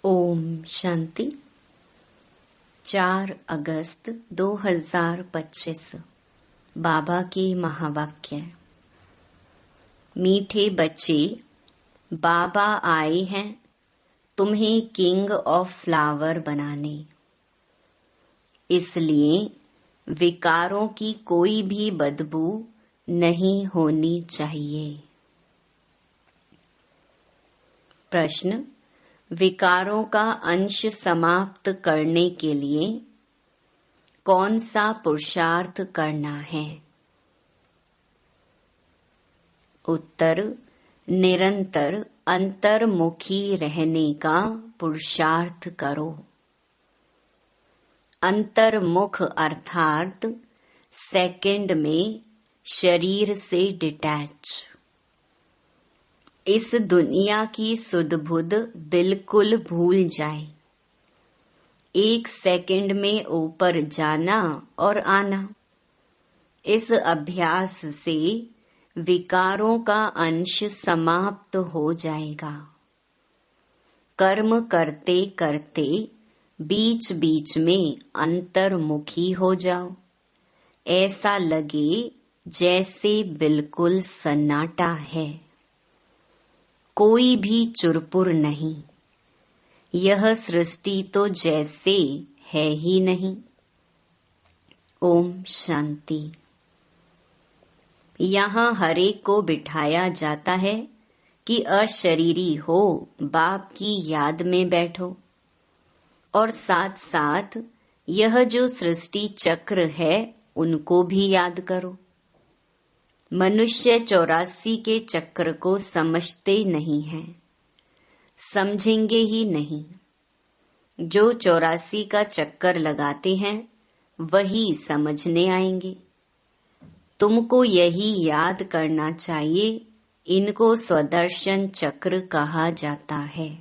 ओम शांति। 4 अगस्त 2025 बाबा की महावाक्य। मीठे बच्चे, बाबा आए हैं तुम्हें किंग ऑफ फ्लावर बनाने। इसलिए विकारों की कोई भी बदबू नहीं होनी चाहिए। प्रश्न: विकारों का अंश समाप्त करने के लिए कौन सा पुरुषार्थ करना है? उत्तर: निरंतर अंतर्मुखी रहने का पुरुषार्थ करो। अंतर्मुख अर्थात सेकंड में शरीर से डिटैच। इस दुनिया की सुध बुध बिल्कुल भूल जाए। 1 सेकंड में ऊपर जाना और आना। इस अभ्यास से विकारों का अंश समाप्त हो जाएगा। कर्म करते करते बीच बीच में अंतर्मुखी हो जाओ। ऐसा लगे जैसे बिल्कुल सन्नाटा है, कोई भी चुरपुर नहीं। यह सृष्टि तो जैसे है ही नहीं। ओम शांति। यहाँ हरेक को बिठाया जाता है कि अशरीरी हो, बाप की याद में बैठो और साथ साथ यह जो सृष्टि चक्र है उनको भी याद करो। मनुष्य 84 के चक्र को समझते नहीं हैं, समझेंगे ही नहीं। जो 84 का चक्कर लगाते हैं वही समझने आएंगे। तुमको यही याद करना चाहिए, इनको स्वदर्शन चक्र कहा जाता है,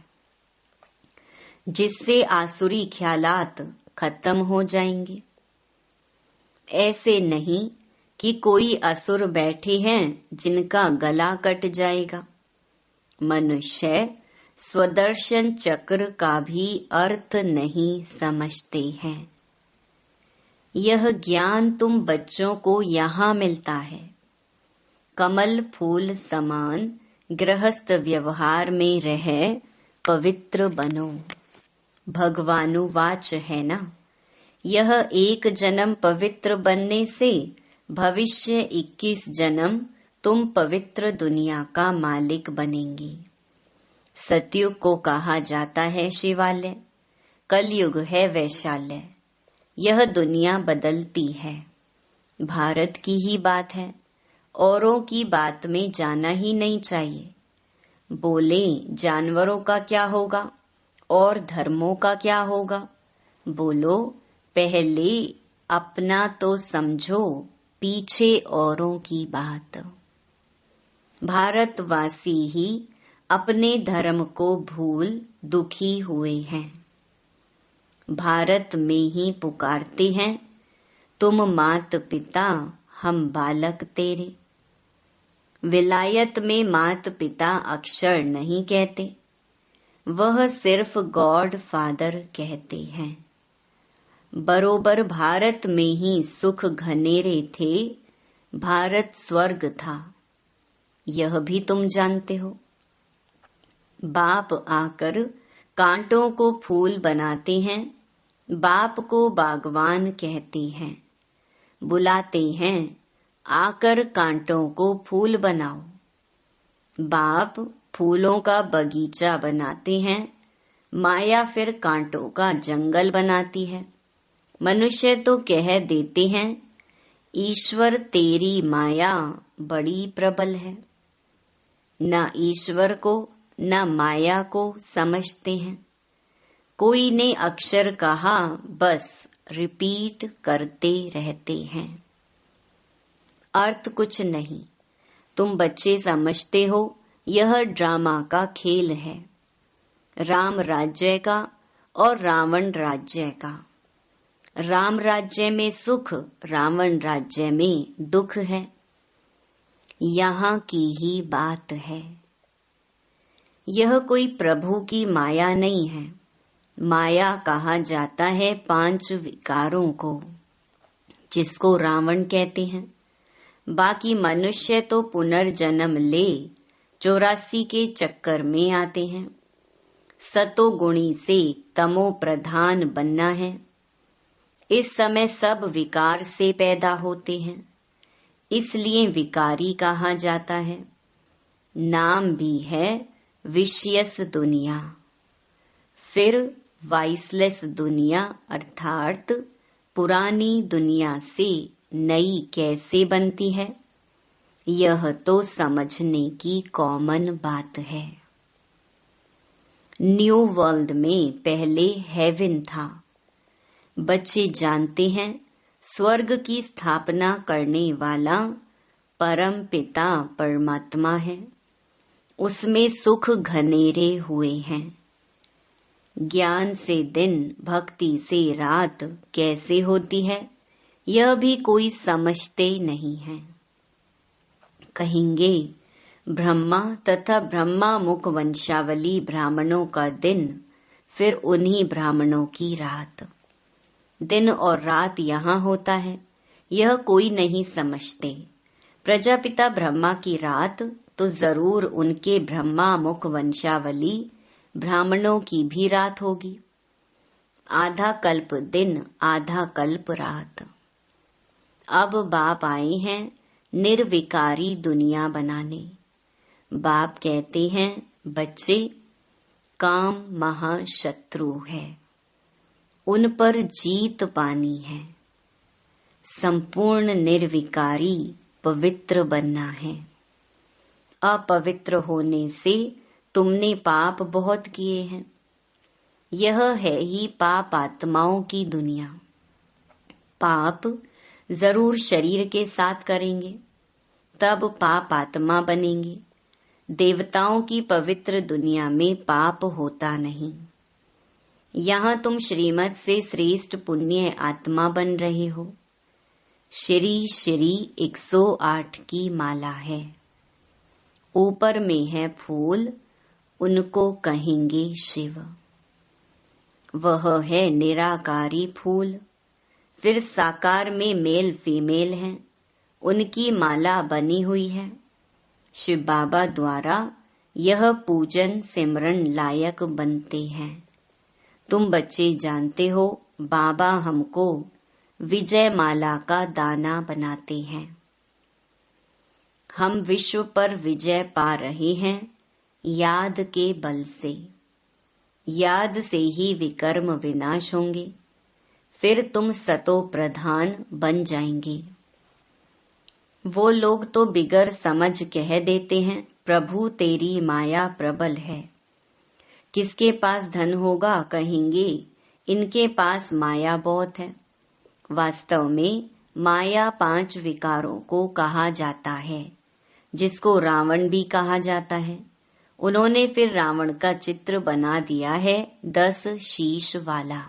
जिससे आसुरी ख्यालात खत्म हो जाएंगे। ऐसे नहीं कि कोई असुर बैठे हैं जिनका गला कट जाएगा। मनुष्य स्वदर्शन चक्र का भी अर्थ नहीं समझते हैं। यह ज्ञान तुम बच्चों को यहाँ मिलता है। कमल फूल समान गृहस्थ व्यवहार में रह पवित्र बनो। भगवानुवाच है ना, यह 1 जन्म पवित्र बनने से भविष्य 21 जन्म तुम पवित्र दुनिया का मालिक बनेंगी। सतयुग को कहा जाता है शिवालय, कलयुग है वैशाल्य। यह दुनिया बदलती है। भारत की ही बात है, औरों की बात में जाना ही नहीं चाहिए। बोले जानवरों का क्या होगा और धर्मों का क्या होगा। बोलो पहले अपना तो समझो, पीछे औरों की बात। भारतवासी ही अपने धर्म को भूल दुखी हुए हैं। भारत में ही पुकारते हैं, तुम मात पिता हम बालक तेरे। विलायत में मात पिता अक्षर नहीं कहते, वह सिर्फ गॉड फादर कहते हैं। बरोबर भारत में ही सुख घनेरे थे, भारत स्वर्ग था, यह भी तुम जानते हो। बाप आकर कांटों को फूल बनाते हैं, बाप को बागवान कहते हैं। बुलाते हैं आकर कांटों को फूल बनाओ। बाप फूलों का बगीचा बनाते हैं, माया फिर कांटों का जंगल बनाती है। मनुष्य तो कह देते हैं ईश्वर तेरी माया बड़ी प्रबल है। न ईश्वर को न माया को समझते हैं। कोई ने अक्षर कहा, बस रिपीट करते रहते हैं। अर्थ कुछ नहीं। तुम बच्चे समझते हो यह ड्रामा का खेल है, राम राज्य का और रावण राज्य का। राम राज्य में सुख, रावण राज्य में दुख है। यहाँ की ही बात है। यह कोई प्रभु की माया नहीं है। माया कहा जाता है 5 विकारों को, जिसको रावण कहते हैं। बाकी मनुष्य तो पुनर्जन्म ले 84 के चक्कर में आते हैं। सतोगुणी से तमो प्रधान बनना है। इस समय सब विकार से पैदा होते हैं, इसलिए विकारी कहा जाता है। नाम भी है विषयस दुनिया। फिर वाइसलेस दुनिया अर्थात पुरानी दुनिया से नई कैसे बनती है, यह तो समझने की कॉमन बात है। न्यू वर्ल्ड में पहले हेवन था। बच्चे जानते हैं स्वर्ग की स्थापना करने वाला परम पिता परमात्मा है। उसमें सुख घनेरे हुए हैं। ज्ञान से दिन, भक्ति से रात कैसे होती है, यह भी कोई समझते नहीं है। कहेंगे ब्रह्मा तथा ब्रह्मा मुख वंशावली ब्राह्मणों का दिन, फिर उन्हीं ब्राह्मणों की रात। दिन और रात यहाँ होता है, यह कोई नहीं समझते। प्रजापिता ब्रह्मा की रात तो जरूर उनके ब्रह्मा मुख वंशावली ब्राह्मणों की भी रात होगी। आधा कल्प दिन, आधा कल्प रात। अब बाप आए हैं निर्विकारी दुनिया बनाने। बाप कहते हैं बच्चे, काम महाशत्रु है, उन पर जीत पानी है। संपूर्ण निर्विकारी पवित्र बनना है। अपवित्र होने से तुमने पाप बहुत किए हैं। यह है ही पाप आत्माओं की दुनिया। पाप जरूर शरीर के साथ करेंगे, तब पाप आत्मा बनेंगे। देवताओं की पवित्र दुनिया में पाप होता नहीं। यहाँ तुम श्रीमत से श्रेष्ठ पुण्य आत्मा बन रहे हो। श्री श्री 108 की माला है। ऊपर में है फूल, उनको कहेंगे शिव। वह है निराकारी फूल। फिर साकार में मेल फीमेल हैं, उनकी माला बनी हुई है। शिव बाबा द्वारा यह पूजन सिमरन लायक बनते हैं। तुम बच्चे जानते हो बाबा हमको विजय माला का दाना बनाते हैं। हम विश्व पर विजय पा रहे हैं याद के बल से। याद से ही विकर्म विनाश होंगे। फिर तुम सतो प्रधान बन जाएंगे। वो लोग तो बिगर समझ कह देते हैं प्रभु तेरी माया प्रबल है। किसके पास धन होगा, कहेंगे इनके पास माया बहुत है। वास्तव में माया 5 विकारों को कहा जाता है, जिसको रावण भी कहा जाता है। उन्होंने फिर रावण का चित्र बना दिया है 10 शीश वाला।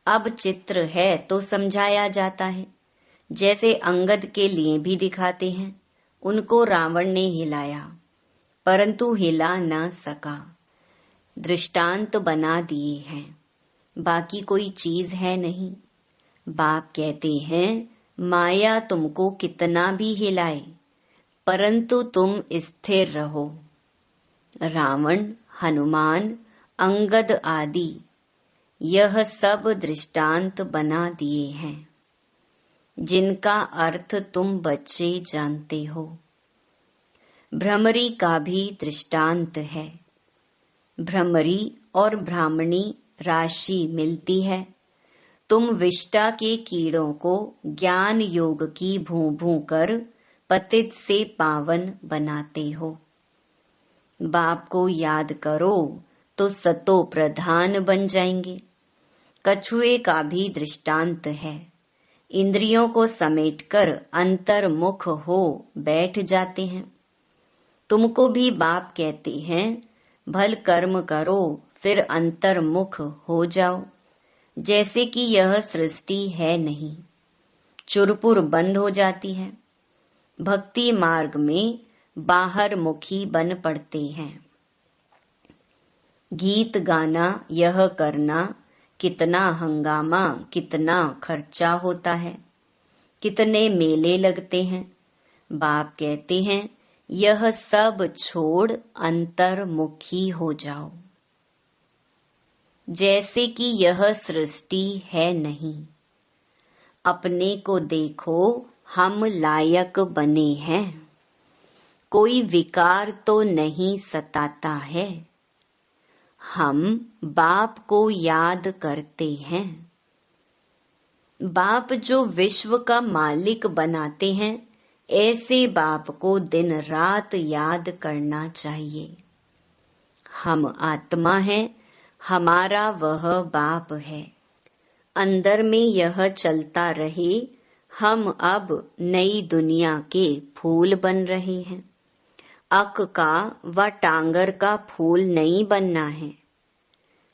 अब चित्र है तो समझाया जाता है। जैसे अंगद के लिए भी दिखाते हैं। उनको रावण ने हिलाया, परंतु हिला न सका। दृष्टांत बना दिए हैं, बाकी कोई चीज है नहीं। बाप कहते हैं माया तुमको कितना भी हिलाए, परंतु तुम स्थिर रहो। रावण, हनुमान, अंगद आदि यह सब दृष्टांत बना दिए हैं, जिनका अर्थ तुम बच्चे जानते हो। भ्रमरी का भी दृष्टांत है। भ्रमरी और ब्राह्मणी राशि मिलती है। तुम विष्टा के कीड़ों को ज्ञान योग की भूं भूं कर पतित से पावन बनाते हो। बाप को याद करो तो सतो प्रधान बन जाएंगे। कछुए का भी दृष्टांत है। इंद्रियों को समेटकर अंतर्मुख हो बैठ जाते हैं। तुमको भी बाप कहते हैं भल कर्म करो, फिर अंतर्मुख हो जाओ। जैसे कि यह सृष्टि है नहीं, चुरपुर बंद हो जाती है। भक्ति मार्ग में बाहर मुखी बन पड़ते हैं। गीत गाना यह करना, कितना हंगामा, कितना खर्चा होता है, कितने मेले लगते हैं। बाप कहते हैं यह सब छोड़ अंतर्मुखी हो जाओ। जैसे कि यह सृष्टि है नहीं। अपने को देखो, हम लायक बने हैं। कोई विकार तो नहीं सताता है। हम बाप को याद करते हैं। बाप जो विश्व का मालिक बनाते हैं, ऐसे बाप को दिन रात याद करना चाहिए। हम आत्मा हैं, हमारा वह बाप है। अंदर में यह चलता रहे, हम अब नई दुनिया के फूल बन रहे हैं। अक का व टांगर का फूल नहीं बनना है।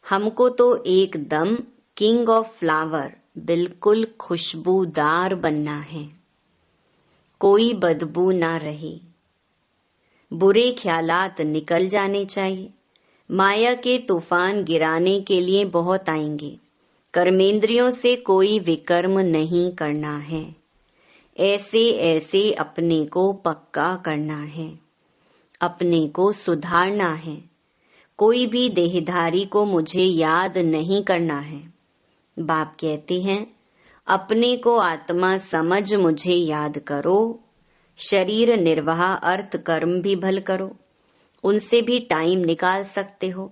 हमको तो एकदम किंग ऑफ फ्लावर, बिल्कुल खुशबूदार बनना है। कोई बदबू ना रहे। बुरे ख्यालात निकल जाने चाहिए। माया के तूफान गिराने के लिए बहुत आएंगे। कर्मेंद्रियों से कोई विकर्म नहीं करना है। ऐसे ऐसे अपने को पक्का करना है। अपने को सुधारना है। कोई भी देहधारी को मुझे याद नहीं करना है। बाप कहते हैं अपने को आत्मा समझ मुझे याद करो। शरीर निर्वाह अर्थ कर्म भी भल करो। उनसे भी टाइम निकाल सकते हो।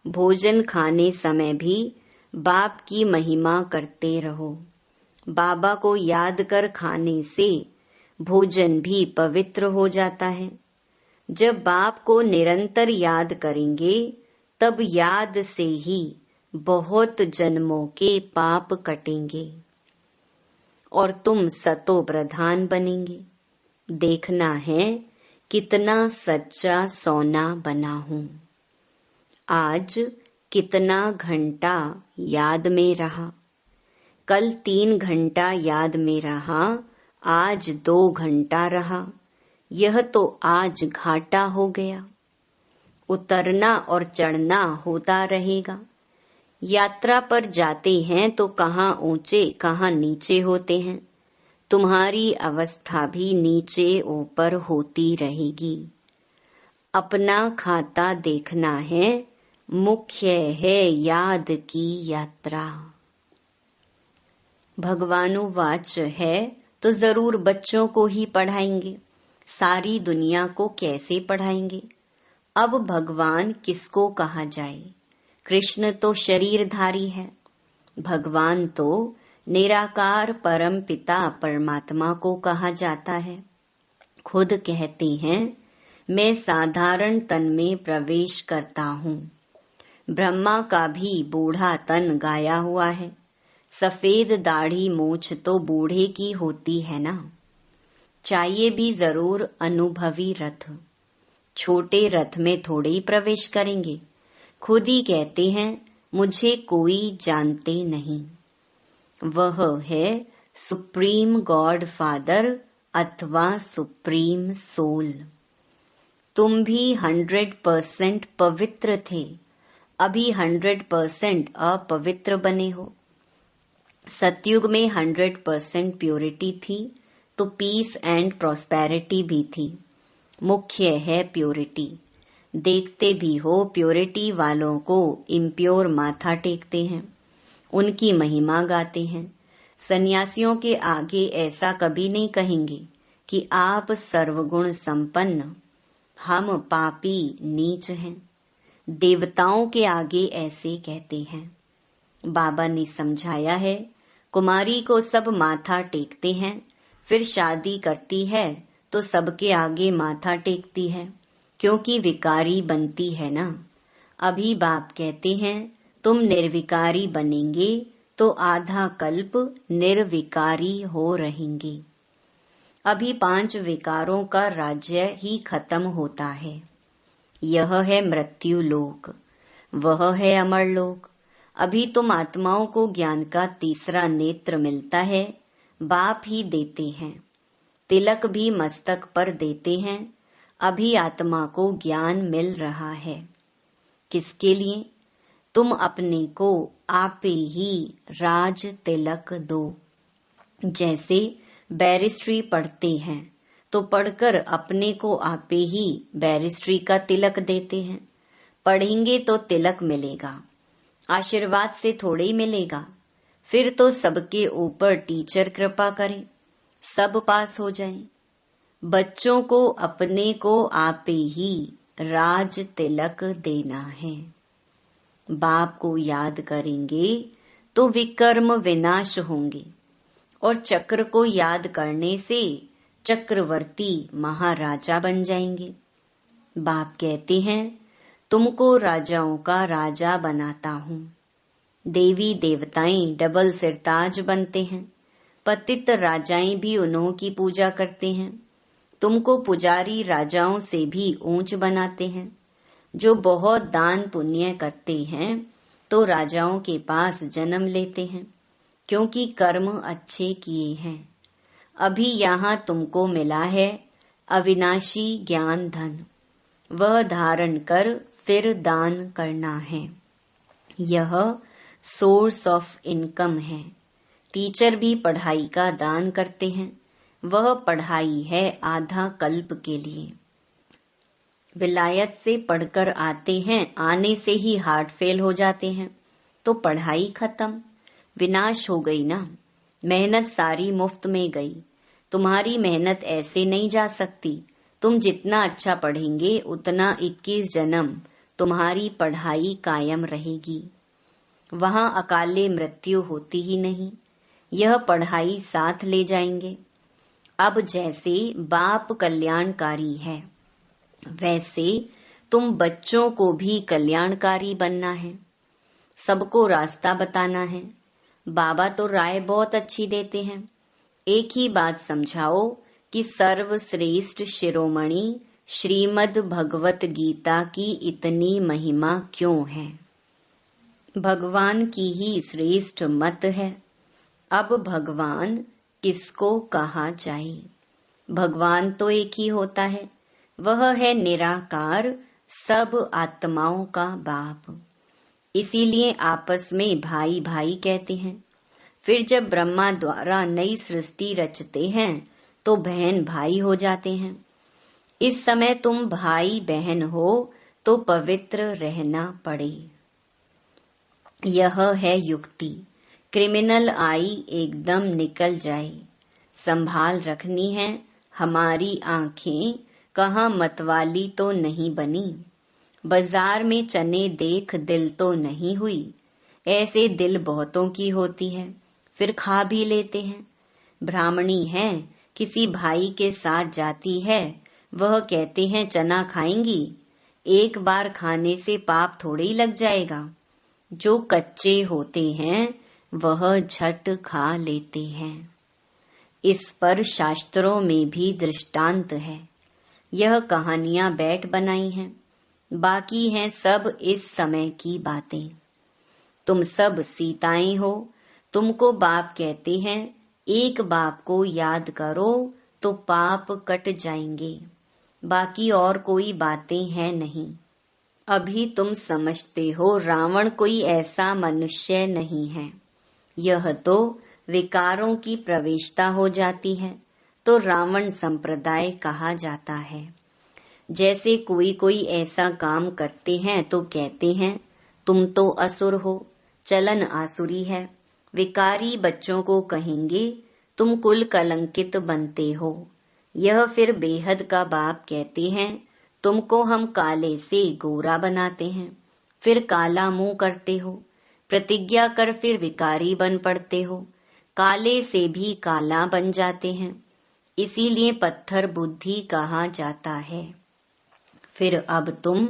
भोजन खाने समय भी बाप की महिमा करते रहो। बाबा को याद कर खाने से भोजन भी पवित्र हो जाता है। जब बाप को निरंतर याद करेंगे, तब याद से ही बहुत जन्मों के पाप कटेंगे और तुम सतो प्रधान बनेंगे। देखना है कितना सच्चा सोना बना हूँ। आज कितना घंटा याद में रहा। कल 3 घंटा याद में रहा, आज 2 घंटा रहा। यह तो आज घाटा हो गया। उतरना और चढ़ना होता रहेगा। यात्रा पर जाते हैं तो कहाँ ऊंचे कहाँ नीचे होते हैं। तुम्हारी अवस्था भी नीचे ऊपर होती रहेगी। अपना खाता देखना है, मुख्य है याद की यात्रा। भगवानुवाच है तो जरूर बच्चों को ही पढ़ाएंगे। सारी दुनिया को कैसे पढ़ाएंगे। अब भगवान किसको कहा जाए। कृष्ण तो शरीरधारी है। भगवान तो निराकार परम पिता परमात्मा को कहा जाता है। खुद कहते हैं मैं साधारण तन में प्रवेश करता हूँ। ब्रह्मा का भी बूढ़ा तन गाया हुआ है। सफेद दाढ़ी मूछ तो बूढ़े की होती है ना। चाहिए भी जरूर अनुभवी रथ। छोटे रथ में थोड़े ही प्रवेश करेंगे। खुद ही कहते हैं मुझे कोई जानते नहीं। वह है सुप्रीम गॉड फादर अथवा सुप्रीम सोल। तुम भी 100% पवित्र थे, अभी 100% अपवित्र बने हो। सतयुग में 100% प्योरिटी थी तो पीस एंड प्रॉस्पेरिटी भी थी। मुख्य है प्योरिटी। देखते भी हो प्योरिटी वालों को इम्प्योर माथा टेकते हैं, उनकी महिमा गाते हैं। सन्यासियों के आगे ऐसा कभी नहीं कहेंगे कि आप सर्वगुण संपन्न, हम पापी नीच हैं। देवताओं के आगे ऐसे कहते हैं। बाबा ने समझाया है कुमारी को सब माथा टेकते हैं, फिर शादी करती है तो सबके आगे माथा टेकती है, क्योंकि विकारी बनती है ना। अभी बाप कहते हैं तुम निर्विकारी बनेंगे तो आधा कल्प निर्विकारी हो रहेंगे। अभी 5 विकारों का राज्य ही खत्म होता है। यह है मृत्यु लोक, वह है अमर लोक। अभी तुम आत्माओं को ज्ञान का तीसरा नेत्र मिलता है। बाप ही देते हैं। तिलक भी मस्तक पर देते हैं। अभी आत्मा को ज्ञान मिल रहा है। किसके लिए? तुम अपने को आपे ही राज तिलक दो। जैसे बैरिस्ट्री पढ़ते हैं तो पढ़कर अपने को आपे ही बैरिस्ट्री का तिलक देते हैं। पढ़ेंगे तो तिलक मिलेगा, आशीर्वाद से थोड़े ही मिलेगा। फिर तो सबके ऊपर टीचर कृपा करे, सब पास हो जाएं। बच्चों को अपने को आपे ही राज तिलक देना है। बाप को याद करेंगे तो विकर्म विनाश होंगे और चक्र को याद करने से चक्रवर्ती महाराजा बन जाएंगे। बाप कहते हैं, तुमको राजाओं का राजा बनाता हूँ। देवी देवताएं डबल सिरताज बनते हैं, पतित राजाएं भी उन्हों की पूजा करते हैं। तुमको पुजारी राजाओं से भी ऊंच बनाते हैं। जो बहुत दान पुण्य करते हैं तो राजाओं के पास जन्म लेते हैं, क्योंकि कर्म अच्छे किए हैं। अभी यहाँ तुमको मिला है अविनाशी ज्ञान धन, वह धारण कर फिर दान करना है। यह सोर्स ऑफ इनकम है। टीचर भी पढ़ाई का दान करते हैं, वह पढ़ाई है आधा कल्प के लिए। विलायत से पढ़कर आते हैं, आने से ही हार्ट फेल हो जाते हैं, तो पढ़ाई खत्म, विनाश हो गई ना। मेहनत सारी मुफ्त में गई। तुम्हारी मेहनत ऐसे नहीं जा सकती। तुम जितना अच्छा पढ़ेंगे उतना 21 जन्म तुम्हारी पढ़ाई कायम रहेगी। वहाँ अकाले मृत्यु होती ही नहीं। यह पढ़ाई साथ ले जाएंगे। अब जैसे बाप कल्याणकारी है, वैसे तुम बच्चों को भी कल्याणकारी बनना है, सबको रास्ता बताना है। बाबा तो राय बहुत अच्छी देते हैं। एक ही बात समझाओ कि सर्वश्रेष्ठ शिरोमणि श्रीमद् भगवत गीता की इतनी महिमा क्यों है। भगवान की ही श्रेष्ठ मत है। अब भगवान किसको कहा जाए? भगवान तो एक ही होता है, वह है निराकार, सब आत्माओं का बाप। इसीलिए आपस में भाई भाई कहते हैं। फिर जब ब्रह्मा द्वारा नई सृष्टि रचते हैं तो बहन भाई हो जाते हैं। इस समय तुम भाई बहन हो तो पवित्र रहना पड़े। यह है युक्ति। क्रिमिनल आई एकदम निकल जाए, संभाल रखनी है। हमारी आंखें कहाँ मतवाली तो नहीं बनी। बाजार में चने देख दिल तो नहीं हुई। ऐसे दिल बहुतों की होती है, फिर खा भी लेते हैं। ब्राह्मणी है, किसी भाई के साथ जाती है, वह कहते हैं चना खाएंगी। एक बार खाने से पाप थोड़े ही लग जाएगा। जो कच्चे होते हैं वह झट खा लेते हैं। इस पर शास्त्रों में भी दृष्टांत है। यह कहानियां बैठ बनाई हैं, बाकी हैं सब इस समय की बातें। तुम सब सीताएं हो। तुमको बाप कहते हैं, एक बाप को याद करो तो पाप कट जाएंगे। बाकी और कोई बातें हैं नहीं। अभी तुम समझते हो रावण कोई ऐसा मनुष्य नहीं है। यह तो विकारों की प्रवेशता हो जाती है तो रावण संप्रदाय कहा जाता है। जैसे कोई ऐसा काम करते हैं तो कहते हैं तुम तो असुर हो, चलन आसुरी है। विकारी बच्चों को कहेंगे तुम कुल कलंकित बनते हो। यह फिर बेहद का बाप कहते हैं तुमको हम काले से गोरा बनाते हैं, फिर काला मुंह करते हो। प्रतिज्ञा कर फिर विकारी बन पड़ते हो, काले से भी काला बन जाते हैं। इसीलिए पत्थर बुद्धि कहा जाता है। फिर अब तुम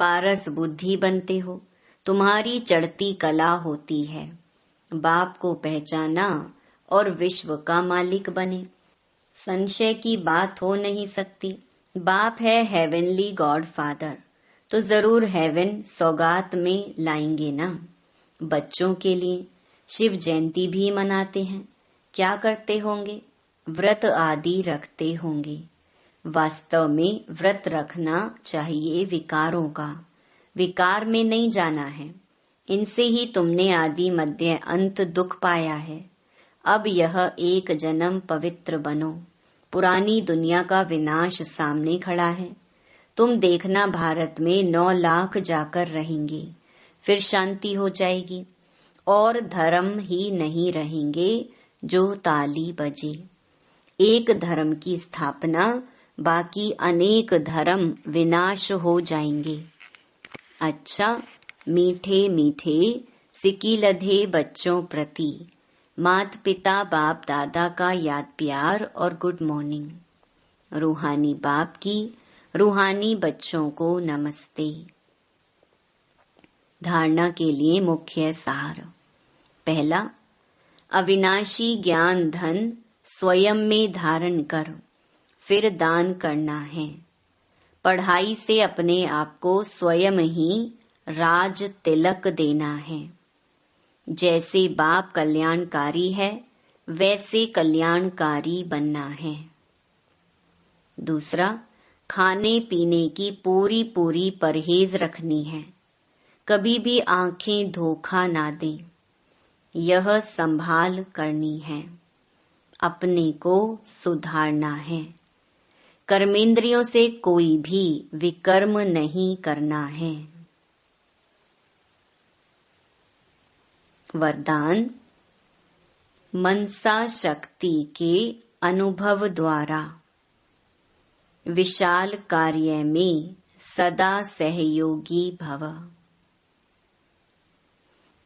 पारस बुद्धि बनते हो, तुम्हारी चढ़ती कला होती है। बाप को पहचाना और विश्व का मालिक बने, संशय की बात हो नहीं सकती। बाप है हेवनली गॉड फादर, तो जरूर हेवन सौगात में लाएंगे ना। बच्चों के लिए शिव जयंती भी मनाते हैं। क्या करते होंगे? व्रत आदि रखते होंगे। वास्तव में व्रत रखना चाहिए विकारों का। विकार में नहीं जाना है। इनसे ही तुमने आदि मध्य अंत दुख पाया है। अब यह एक जन्म पवित्र बनो। पुरानी दुनिया का विनाश सामने खड़ा है। तुम देखना भारत में 9 लाख जाकर रहेंगे, फिर शांति हो जाएगी और धर्म ही नहीं रहेंगे जो ताली बजे। एक धर्म की स्थापना, बाकी अनेक धर्म विनाश हो जाएंगे। अच्छा, मीठे मीठे सिकीलधे बच्चों प्रति माता पिता बाप दादा का याद प्यार और गुड मॉर्निंग। रूहानी बाप की रूहानी बच्चों को नमस्ते। धारणा के लिए मुख्य सार। पहला, अविनाशी ज्ञान धन स्वयं में धारण कर फिर दान करना है। पढ़ाई से अपने आप को स्वयं ही राज तिलक देना है। जैसे बाप कल्याणकारी है वैसे कल्याणकारी बनना है। दूसरा, खाने पीने की पूरी पूरी परहेज रखनी है। कभी भी आंखें धोखा ना दें, यह संभाल करनी है। अपने को सुधारना है। कर्मेंद्रियों से कोई भी विकर्म नहीं करना है। वरदान, मनसा शक्ति के अनुभव द्वारा विशाल कार्य में सदा सहयोगी भव।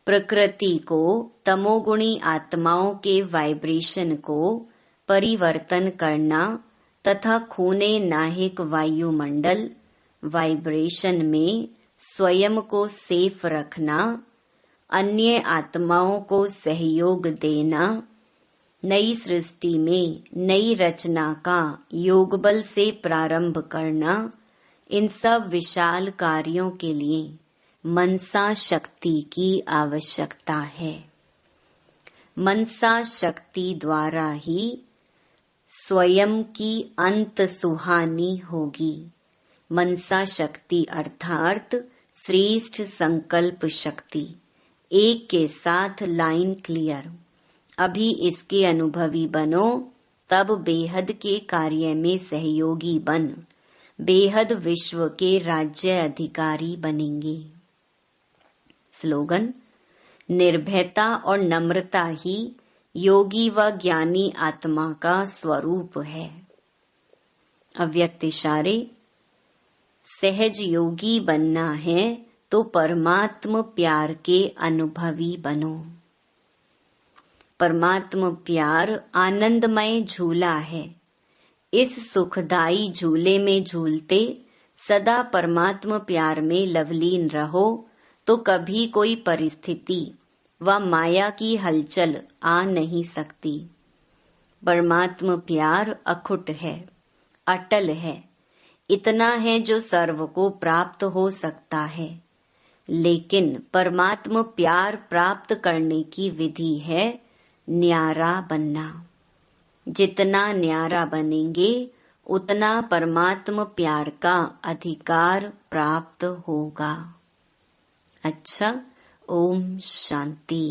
प्रकृति को, तमोगुणी आत्माओं के वाइब्रेशन को परिवर्तन करना तथा खूने नाहिक वायुमंडल वाइब्रेशन में स्वयं को सेफ रखना, अन्य आत्माओं को सहयोग देना, नई सृष्टि में नई रचना का योग बल से प्रारंभ करना, इन सब विशाल कार्यों के लिए मनसा शक्ति की आवश्यकता है। मनसा शक्ति द्वारा ही स्वयं की अंत सुहानी होगी। मनसा शक्ति अर्थात श्रेष्ठ संकल्प शक्ति। एक के साथ लाइन क्लियर। अभी इसके अनुभवी बनो, तब बेहद के कार्य में सहयोगी बन बेहद विश्व के राज्य अधिकारी बनेंगे। स्लोगन, निर्भयता और नम्रता ही योगी व ज्ञानी आत्मा का स्वरूप है। अव्यक्त इशारे, सहज योगी बनना है तो परमात्म प्यार के अनुभवी बनो। परमात्म प्यार आनंदमय झूला है। इस सुखदाई झूले में झूलते सदा परमात्म प्यार में लवलीन रहो तो कभी कोई परिस्थिति व माया की हलचल आ नहीं सकती। परमात्म प्यार अखुट है, अटल है। इतना है जो सर्व को प्राप्त हो सकता है। लेकिन परमात्म प्यार प्राप्त करने की विधि है न्यारा बनना। जितना न्यारा बनेंगे उतना परमात्म प्यार का अधिकार प्राप्त होगा। अच्छा, ओम शांति।